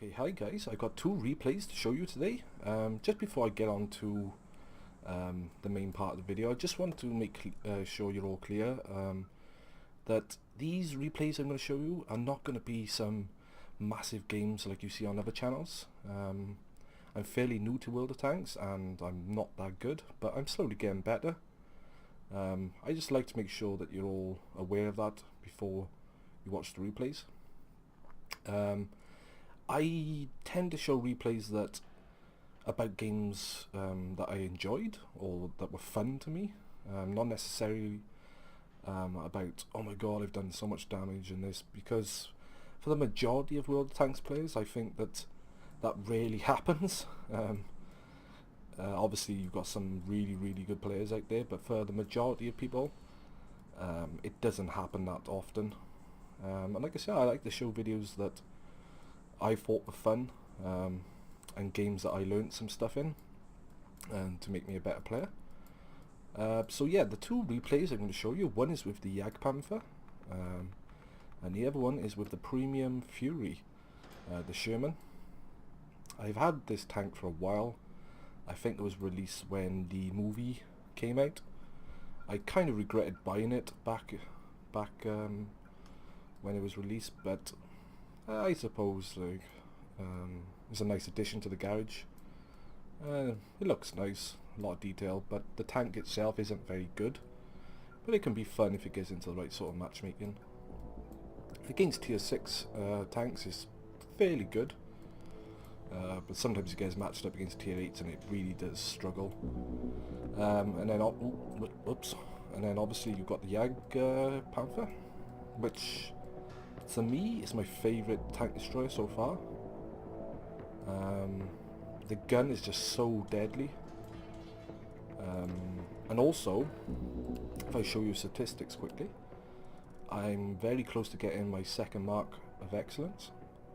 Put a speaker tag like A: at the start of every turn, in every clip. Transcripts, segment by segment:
A: Okay, hi guys, I got two replays to show you today. Just before I get on to the main part of the video, I just want to make sure you're all clear that these replays I'm going to show you are not going to be some massive games like you see on other channels. I'm fairly new to World of Tanks and I'm not that good, but I'm slowly getting better. I just like to make sure that you're all aware of that before you watch the replays. I tend to show replays that about games that I enjoyed or that were fun to me, not necessarily about, oh my god, I've done so much damage in this, because for the majority of World of Tanks players I think that rarely happens. Obviously you've got some really good players out there, but for the majority of people it doesn't happen that often. And like I said, I like to show videos that I thought were fun, and games that I learned some stuff in, and to make me a better player. So yeah, the two replays I'm going to show you, one is with the Jackpot, and the other one is with the Premium Fury, the Sherman. I've had this tank for a while. I think it was released when the movie came out. I kind of regretted buying it back when it was released, but I suppose like it's a nice addition to the garage. It looks nice, a lot of detail, but the tank itself isn't very good, but it can be fun if it gets into the right sort of matchmaking. Against tier 6 tanks is fairly good, but sometimes it gets matched up against tier 8s and it really does struggle. And then obviously you've got the Panther, which to me is my favourite tank destroyer so far. The gun is just so deadly, and also if I show you statistics quickly, I'm very close to getting my second mark of excellence.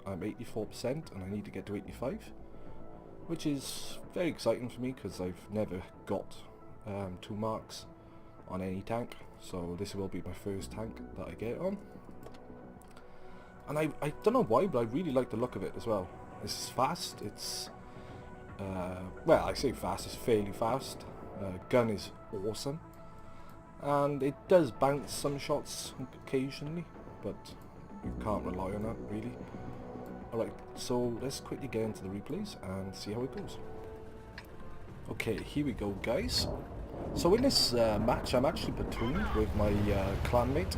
A: I'm 84% and I need to get to 85, which is very exciting for me because I've never got 2 marks on any tank, so this will be my first tank that I get on. And I don't know why, but I really like the look of it as well. It's fast, it's well, I say fast, it's fairly fast. Gun is awesome, and it does bounce some shots occasionally, but you can't rely on that really. Alright, so let's quickly get into the replays and see how it goes. Okay, here we go guys. So in this match I'm actually platooned with my clanmate,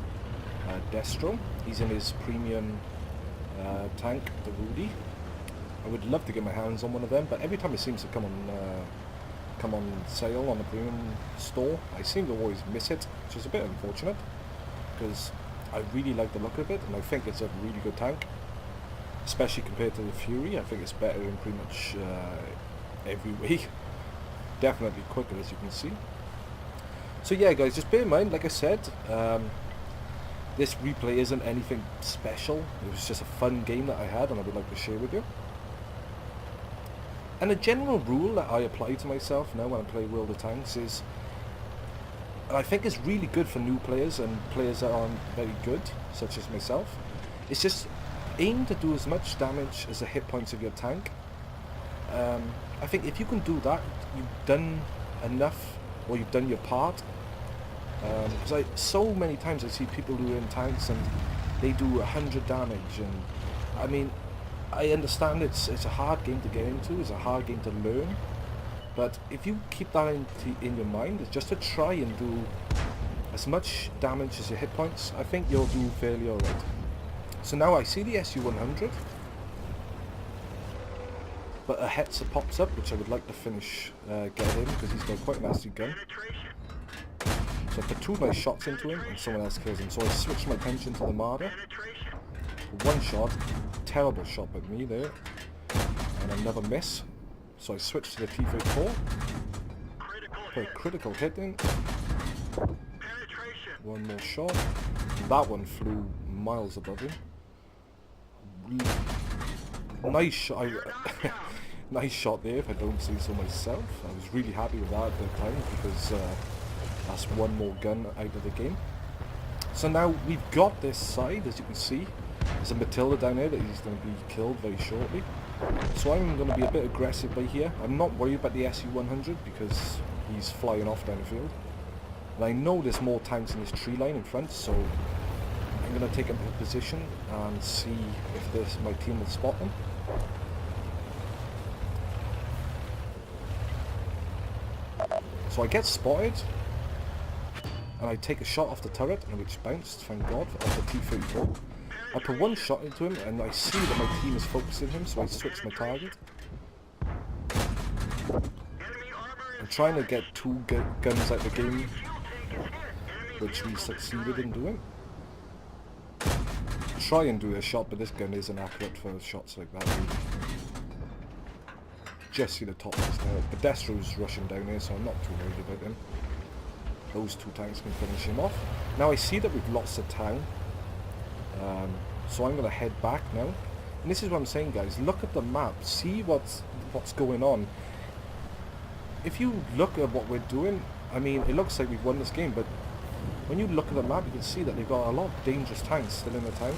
A: Destro. He's in his premium tank, the Rudy. I would love to get my hands on one of them, but every time it seems to come on sale on the premium store, I seem to always miss it, which is a bit unfortunate, because I really like the look of it and I think it's a really good tank, especially compared to the Fury. I think it's better in pretty much every way. Definitely quicker, as you can see. So yeah guys, just bear in mind, like I said, this replay isn't anything special. It was just a fun game that I had and I would like to share with you. And a general rule that I apply to myself now when I play World of Tanks is, and I think it's really good for new players and players that aren't very good, such as myself, it's just aim to do as much damage as the hit points of your tank. I think if you can do that, you've done enough, or you've done your part. Because so many times I see people who are in tanks and they do 100 damage, and I mean, I understand it's a hard game to get into, it's a hard game to learn, but if you keep that in your mind, it's just to try and do as much damage as your hit points, I think you'll do fairly alright. So now I see the SU-100, but a Hetzer pops up, which I would like to finish get him, because he's got quite a nasty gun. So I put 2 nice shots into him and someone else kills him. So I switched my attention to the Marder. 1 shot, terrible shot by me there, and another miss. So I switched to the T-34, put a critical hit in. 1 more shot. That one flew miles above him. Nice shot. Nice shot there, if I don't say so myself. I was really happy with that at the time, because that's 1 more gun out of the game. So now we've got this side, as you can see. There's a Matilda down there that he's going to be killed very shortly. So I'm going to be a bit aggressive by here. I'm not worried about the SU-100 because he's flying off down the field. And I know there's more tanks in this tree line in front, so I'm going to take up a position and see if my team will spot them. So I get spotted, and I take a shot off the turret, which bounced, thank God, off the T-34. I put one shot into him, and I see that my team is focusing him, so I switch my target. I'm trying to get two guns out of the game, which we succeeded in doing. Try and do a shot, but this gun isn't accurate for shots like that. Just see the top of his turret. But Destro's rushing down here, so I'm not too worried about him. Those two tanks can finish him off. Now I see that we've lost the town, so I'm going to head back now. And this is what I'm saying, guys. Look at the map. See what's going on. If you look at what we're doing, I mean, it looks like we've won this game, but when you look at the map, you can see that they've got a lot of dangerous tanks still in the town.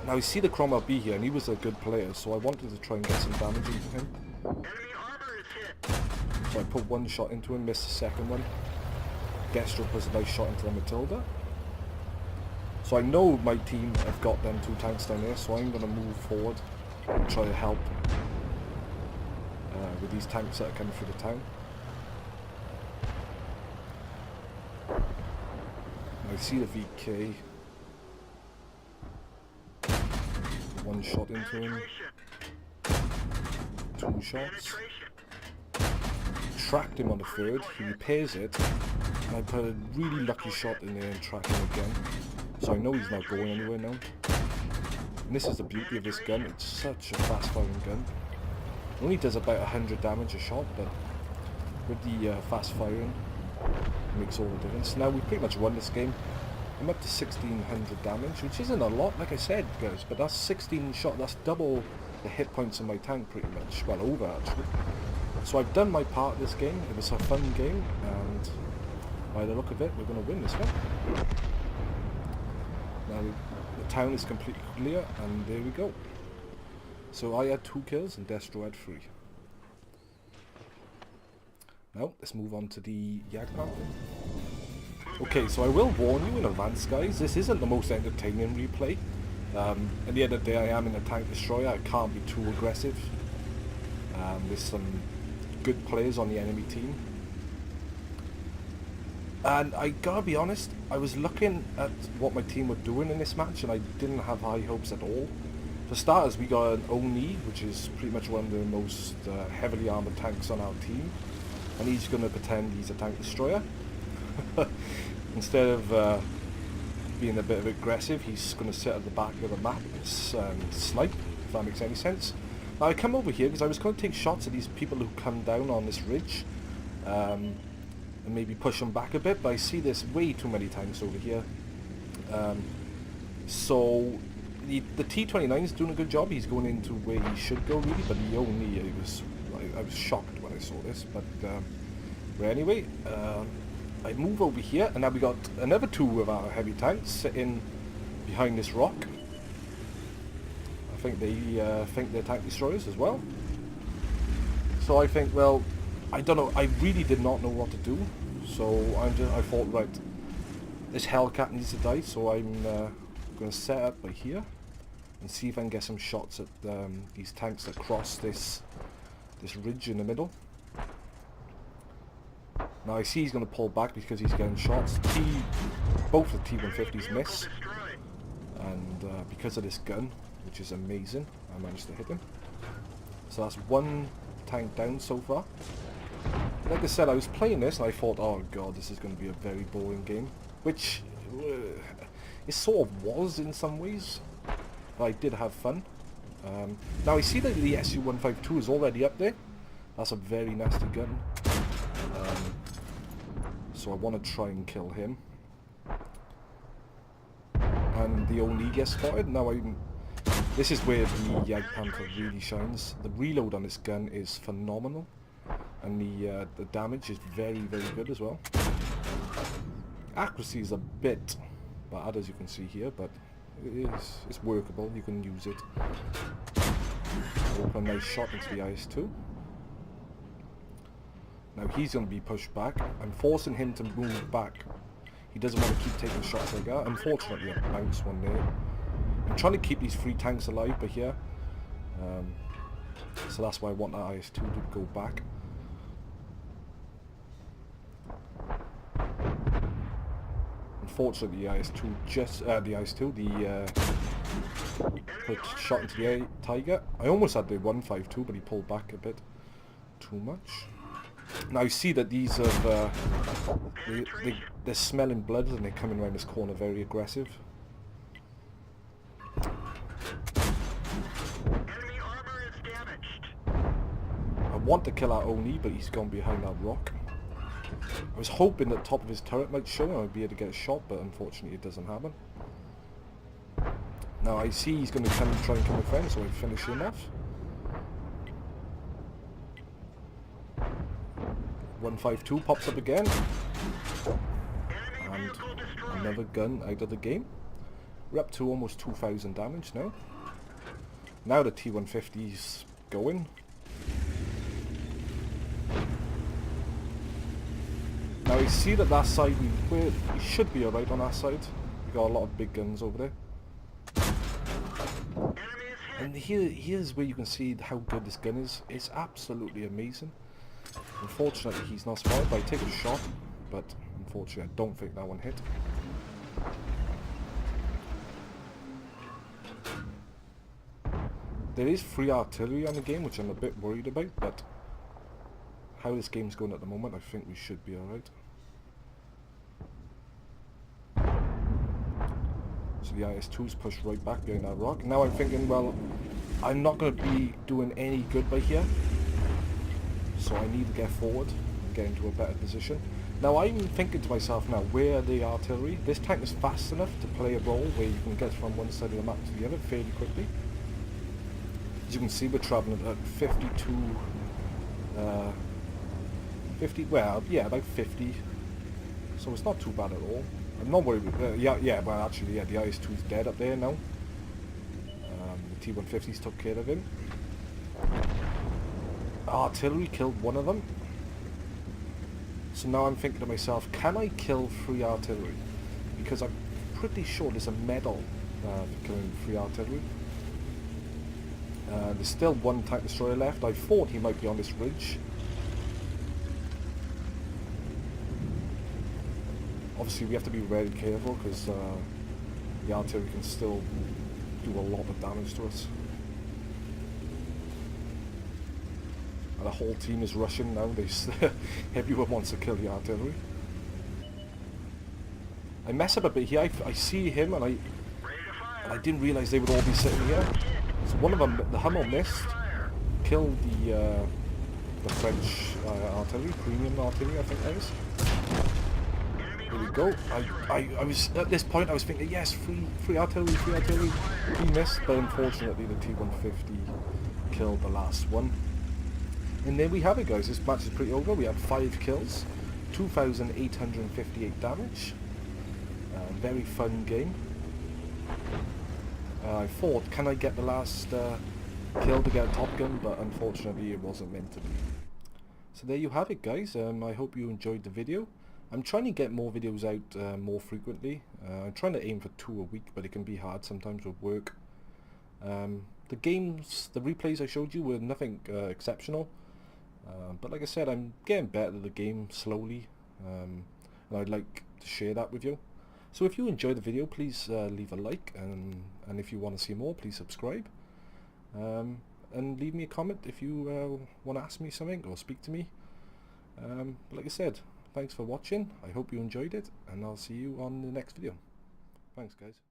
A: Now, you see the Cromwell B here, and he was a good player, so I wanted to try and get some damage into him. So I put one shot into him, missed the second one. Destro puts a nice shot into the Matilda. So I know my team have got them two tanks down there, so I'm going to move forward and try to help with these tanks that are coming through the town. I see the VK. One shot into him. Two shots. Tracked him on the third. He repairs it. And I put a really lucky shot in there and track him again. So I know he's not going anywhere now. And this is the beauty of this gun. It's such a fast firing gun. It only does about 100 damage a shot, but with the fast firing, it makes all the difference. Now we pretty much won this game. I'm up to 1600 damage, which isn't a lot, like I said, guys, but that's 16 shot. That's double the hit points in my tank, pretty much. Well, over actually. So I've done my part of this game. It was a fun game, and by the look of it, we're going to win this one. Now the town is completely clear, and there we go. So I had 2 kills and Destro had 3. Now let's move on to the Jackpot. Okay, so I will warn you in advance, guys, this isn't the most entertaining replay. At the end of the day, I am in a tank destroyer. I can't be too aggressive. There's some good players on the enemy team. And I gotta be honest, I was looking at what my team were doing in this match, and I didn't have high hopes at all. For starters, we got an Oni, which is pretty much one of the most heavily armoured tanks on our team. And he's going to pretend he's a tank destroyer. Instead of being a bit aggressive, he's going to sit at the back of the map and snipe, if that makes any sense. Now I come over here because I was going to take shots at these people who come down on this ridge. And maybe push them back a bit, but I see there's way too many tanks over here. So the T-29 is doing a good job. He's going into where he should go, really, but the Oni, I was shocked when I saw this. But anyway, I move over here, and now we got another 2 of our heavy tanks sitting behind this rock. I think they think they're tank destroyers as well. So I think, well, I don't know. I really did not know what to do. So I thought, right, this Hellcat needs to die. So I'm going to set up by here and see if I can get some shots at these tanks that cross this ridge in the middle. Now I see he's going to pull back because he's getting shots. Both the T-150s miss, and because of this gun, which is amazing, I managed to hit him. So that's 1 tank down so far. Like I said, I was playing this and I thought, oh god, this is going to be a very boring game, which it sort of was in some ways, but I did have fun. Now I see that the SU-152 is already up there. That's a very nasty gun. So I want to try and kill him. And the Oni gets spotted. Now this is where the Jagdpanther really shines. The reload on this gun is phenomenal. And the damage is very, very good as well. Accuracy is a bit bad, as you can see here, but it's workable. You can use it. Open a nice shot into the IS-2. Now he's going to be pushed back. I'm forcing him to move back. He doesn't want to keep taking shots like that. Unfortunately, I bounced one there. I'm trying to keep these 3 tanks alive, but here. So that's why I want that IS-2 to go back. Unfortunately, the IS-2 put shot into the Tiger. I almost had the 152, but he pulled back a bit too much. Now you see that these have they're smelling blood and they're coming around this corner very aggressive.
B: Enemy armor is damaged.
A: I want to kill our Oni, but he's gone behind that rock. I was hoping that the top of his turret might show and I'd be able to get a shot, but unfortunately it doesn't happen. Now I see he's going to try and come with friends, so I finish him off. 152 pops up again. And another gun out of the game. We're up to almost 2,000 damage now. Now the T-150's going. Now you see that side, we should be alright on that side. We got a lot of big guns over there. And here's where you can see how good this gun is. It's absolutely amazing. Unfortunately he's not spotted, but I take a shot, but unfortunately I don't think that one hit. There is free artillery on the game, which I'm a bit worried about, but how this game's going at the moment, I think we should be alright. So the IS-2's pushed right back behind that rock. Now I'm thinking, well, I'm not going to be doing any good by here. So I need to get forward and get into a better position. Now I'm thinking to myself now, where are the artillery? This tank is fast enough to play a role where you can get from one side of the map to the other fairly quickly. As you can see, we're travelling at about 50. So it's not too bad at all. I'm not worried. Well actually, the IS-2's dead up there now. The T-150s took care of him. Artillery killed one of them. So now I'm thinking to myself, can I kill 3 artillery? Because I'm pretty sure there's a medal for killing 3 artillery. There's still 1 tank destroyer left. I thought he might be on this ridge. Obviously we have to be very careful because the artillery can still do a lot of damage to us. And the whole team is rushing now. Everyone wants to kill the artillery. I mess up a bit here. I see him and I didn't realise they would all be sitting here. So one of them, the Hummel missed, killed the French artillery, premium artillery I think that is. There we go. I was at this point I was thinking, yes, free artillery. He missed, but unfortunately the T-150 killed the last one. And there we have it, guys. This match is pretty over. We had 5 kills, 2,858 damage. Very fun game. I thought, can I get the last kill to get a Top Gun, but unfortunately it wasn't meant to be. So there you have it, guys. I hope you enjoyed the video. I'm trying to get more videos out more frequently. I'm trying to aim for 2 a week, but it can be hard sometimes with work. The replays I showed you were nothing exceptional. But like I said, I'm getting better at the game slowly. And I'd like to share that with you. So if you enjoyed the video, please leave a like. And if you want to see more, please subscribe. And leave me a comment if you want to ask me something or speak to me. But like I said, thanks for watching. I hope you enjoyed it, and I'll see you on the next video. Thanks, guys.